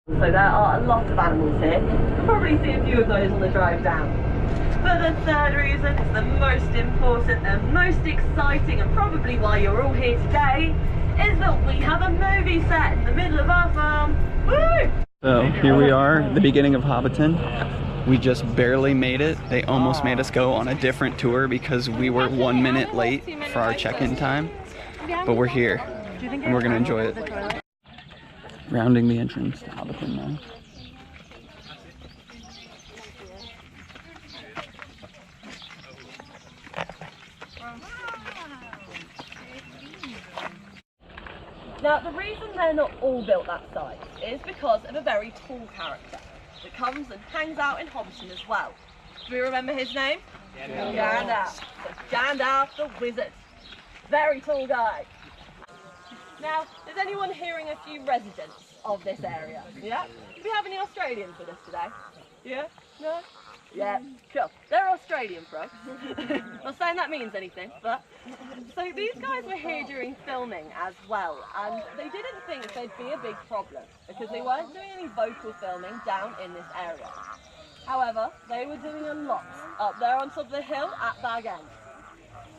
So there are a lot of animals here. You'll probably see a few of those on the drive down. But the third reason is the most important and most exciting, and probably why you're all here today, is that we have a movie set in the middle of our farm. Woo! So here we are, the beginning of Hobbiton. We just barely made it. They almost made us go on a different tour because we were 1 minute late for our check-in time. But we're here, and we're gonna enjoy it. Rounding the entrance to Hobbiton now. Now, the reason they're not all built that size is because of a very tall character that comes and hangs out in Hobbiton as well. Do you remember his name? Gandalf. So Gandalf the Wizard. Very tall guy. Now, is anyone hearing a few residents of this area? Yeah? Do we have any Australians with us today? Yeah? No? Yeah, cool. They're Australian frogs. Not saying that means anything, but... So these guys were here during filming as well, and they didn't think they'd be a big problem, because they weren't doing any vocal filming down in this area. However, they were doing a lot up there on top of the hill at Bag End.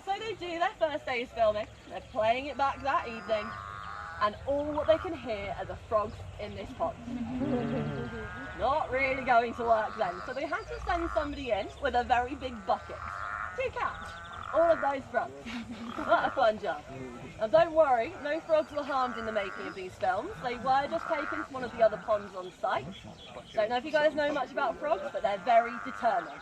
So they do their first day's filming, they're playing it back that evening, and all what they can hear are the frogs in this pond. Not really going to work then, so they had to send somebody in with a very big bucket to catch all of those frogs. What a fun job. And don't worry, no frogs were harmed in the making of these films. They were just taken from one of the other ponds on site. Don't know if you guys know much about frogs, but they're very determined.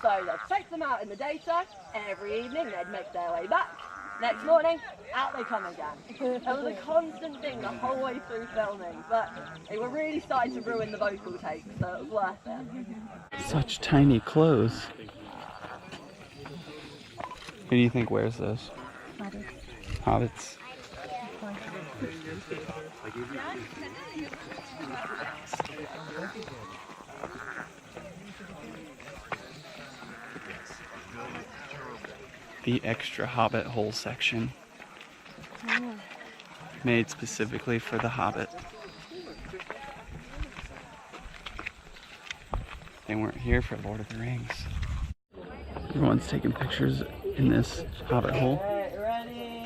So they'd take them out in the daytime, every evening they'd make their way back. Next morning, out they come again. It was a constant thing the whole way through filming, but they were really starting to ruin the vocal takes, so it was worth it. Such tiny clothes. Who do you think wears those? Hobbits. The extra Hobbit hole section. Made specifically for the Hobbit. They weren't here for Lord of the Rings. Everyone's taking pictures in this Hobbit hole. Ready?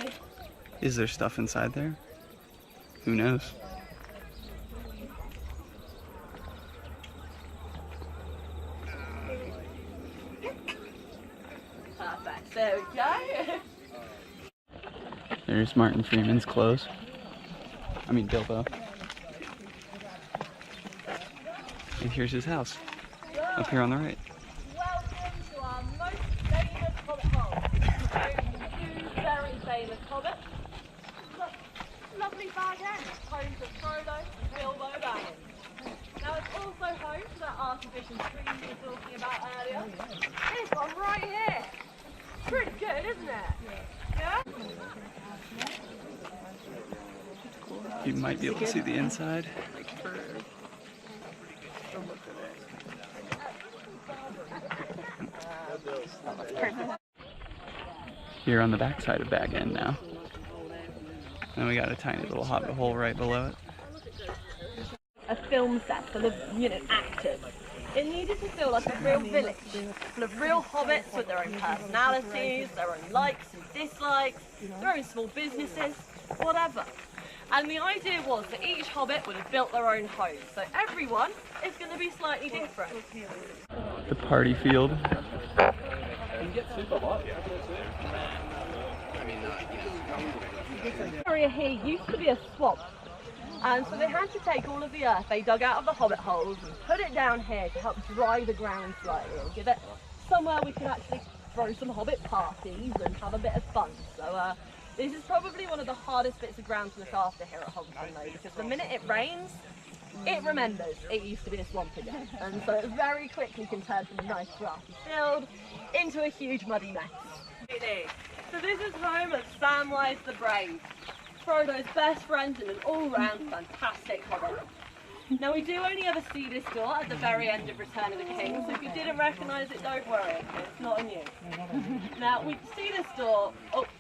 Is there stuff inside there? Who knows? Perfect, there we go. There's Martin Freeman's clothes. I mean Bilbo. And here's his house, up here on the right. Welcome to our most famous Hobbit hole. Two very famous hobbits. Look, lovely Bag End, home to Frodo and Bilbo Baggins. Now it's also home to that artificial tree we were talking about earlier. This one right here. Pretty good, isn't it? Yeah? You might be able to see the inside. Here on the back side of Bag End now. And we got a tiny little hobbit hole right below it. A film set full of, actors. It needed to feel like a real village, full of real hobbits with their own personalities, their own likes and dislikes, their own small businesses, whatever. And the idea was that each hobbit would have built their own home, so everyone is going to be slightly different. The party field. This area here used to be a swamp, and so they had to take all of the earth they dug out of the hobbit holes and put it down here to help dry the ground slightly and give it somewhere we can actually throw some hobbit parties and have a bit of fun. So this is probably one of the hardest bits of ground to look after here at Hobbiton though, because the minute it rains, it remembers it used to be a swamp again, and so it very quickly can turn from a nice grassy field into a huge muddy mess. So this is home of Samwise the Brave, Frodo's best friend and an all-round fantastic hobbit. Now we do only ever see this door at the very end of Return of the King, so if you didn't recognise it, don't worry, it's not on you. Now we see this door,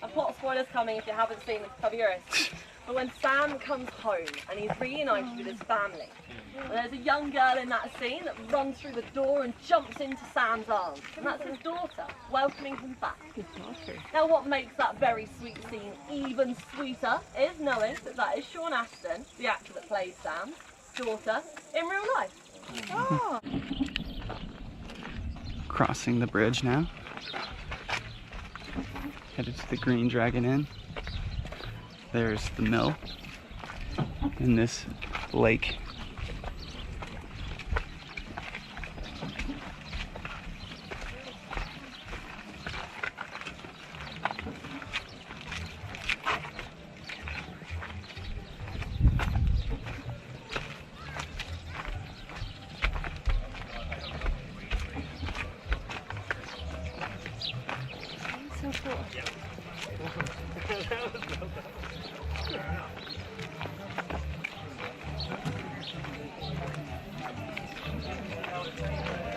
a plot spoiler's coming if you haven't seen it, cover your ears. But when Sam comes home and he's reunited with his family, There's a young girl in that scene that runs through the door and jumps into Sam's arms. And that's his daughter, welcoming him back. His daughter. Now what makes that very sweet scene even sweeter is knowing that that is Sean Astin, the actor that played Sam's daughter, in real life. Oh. Crossing the bridge now. Headed to the Green Dragon Inn. There's the mill. And this lake. So cool.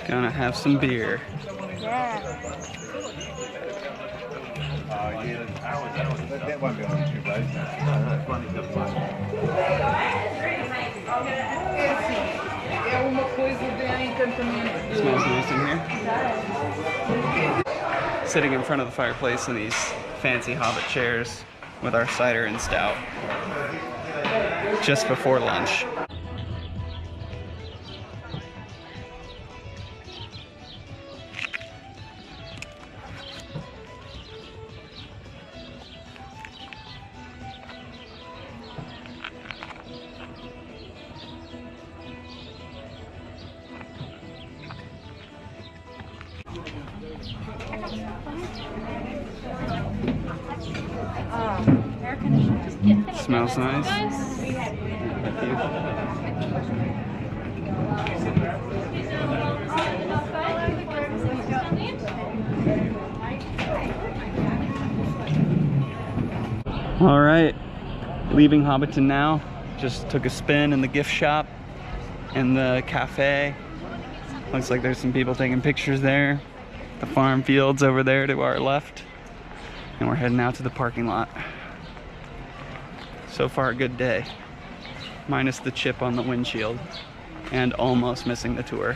Gonna have some beer. Yeah. That won't be on YouTube, though. No, it's running the fun. Smells nice in here. Sitting in front of the fireplace in these fancy Hobbit chairs with our cider and stout. Just before lunch. Air conditioner. Just get Smells nice. All right, leaving Hobbiton now. Just took a spin in the gift shop and the cafe. Looks like there's some people taking pictures there. The farm fields over there to our left. And we're heading out to the parking lot. So far, a good day. Minus the chip on the windshield and almost missing the tour.